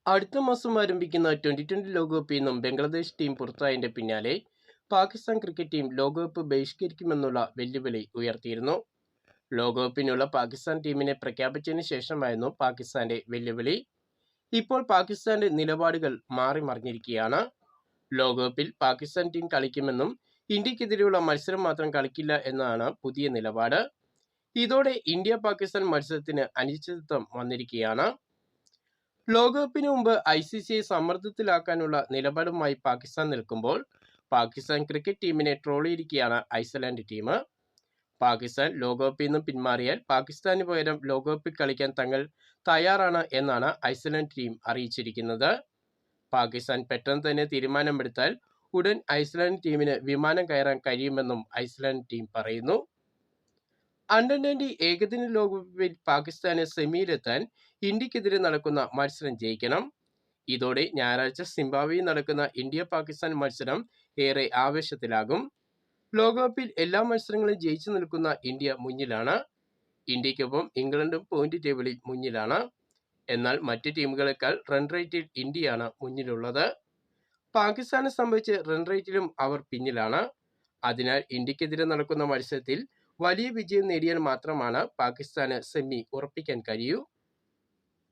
അടുത്ത മാസം ആരംഭിക്കുന്ന ട്വന്റി ലോകകപ്പിൽ നിന്നും ബംഗ്ലാദേശ് ടീം പുറത്തായതിന്റെ പിന്നാലെ പാകിസ്ഥാൻ ക്രിക്കറ്റ് ടീം ലോകകപ്പ് ബഹിഷ്കരിക്കുമെന്നുള്ള വെല്ലുവിളി ഉയർത്തിയിരുന്നു. ലോകകപ്പിനുള്ള പാകിസ്ഥാൻ ടീമിനെ പ്രഖ്യാപിച്ചതിന് ശേഷമായിരുന്നു പാകിസ്ഥാന്റെ വെല്ലുവിളി. ഇപ്പോൾ പാകിസ്ഥാന്റെ നിലപാടുകൾ മാറി മറിഞ്ഞിരിക്കുകയാണ്. ലോകകപ്പിൽ പാകിസ്ഥാൻ ടീം കളിക്കുമെന്നും ഇന്ത്യക്കെതിരെയുള്ള മത്സരം മാത്രം കളിക്കില്ല എന്നതാണ് പുതിയ നിലപാട്. ഇതോടെ ഇന്ത്യ പാകിസ്ഥാൻ മത്സരത്തിന് അനിശ്ചിതത്വം വന്നിരിക്കുകയാണ്. ലോകകപ്പിന് മുമ്പ് ICCയെ സമ്മർദ്ദത്തിലാക്കാനുള്ള നിലപാടുമായി പാകിസ്ഥാൻ നിൽക്കുമ്പോൾ പാകിസ്ഥാൻ ക്രിക്കറ്റ് ടീമിനെ ട്രോളിയിരിക്കുകയാണ് ഐസ്ലാൻഡ് ടീം. പാകിസ്ഥാൻ ലോകകപ്പിൽ നിന്നും പിന്മാറിയാൽ പാകിസ്ഥാന് പകരം ലോകകപ്പിൽ കളിക്കാൻ തങ്ങൾ തയ്യാറാണ് എന്നാണ് ഐസ്ലാൻഡ് ടീം അറിയിച്ചിരിക്കുന്നത്. പാകിസ്ഥാൻ പെട്ടെന്ന് തന്നെ തീരുമാനമെടുത്താൽ ഉടൻ ഐസ്ലാൻഡ് ടീമിന് വിമാനം കയറാൻ കഴിയുമെന്നും ഐസ്ലാൻഡ് ടീം പറയുന്നു. അണ്ടർ-20 ഏകദിന ലോകകപ്പിൽ പാകിസ്ഥാന് സെമിയിലെത്താൻ ഇന്ത്യക്കെതിരെ നടക്കുന്ന മത്സരം ജയിക്കണം. ഇതോടെ ഞായറാഴ്ച സിംബാബ്വേയിൽ നടക്കുന്ന ഇന്ത്യ-പാകിസ്ഥാൻ മത്സരം ഏറെ ആവേശത്തിലാകും. ലോകകപ്പിൽ എല്ലാ മത്സരങ്ങളും ജയിച്ചു നിൽക്കുന്ന ഇന്ത്യ മുന്നിലാണ്. ഇന്ത്യക്കൊപ്പം ഇംഗ്ലണ്ടും പോയിന്റ് ടേബിളിൽ മുന്നിലാണ്. എന്നാൽ മറ്റ് ടീമുകളെക്കാൾ റൺ റേറ്റിൽ ഇന്ത്യയാണ് മുന്നിലുള്ളത്. പാകിസ്ഥാനെ സംബന്ധിച്ച് റൺ റേറ്റിലും അവർ പിന്നിലാണ്. അതിനാൽ ഇന്ത്യക്കെതിരെ നടക്കുന്ന മത്സരത്തിൽ വലിയ വിജയം നേടിയാൽ മാത്രമാണ് പാകിസ്ഥാന് സെമി ഉറപ്പിക്കാൻ കഴിയൂ.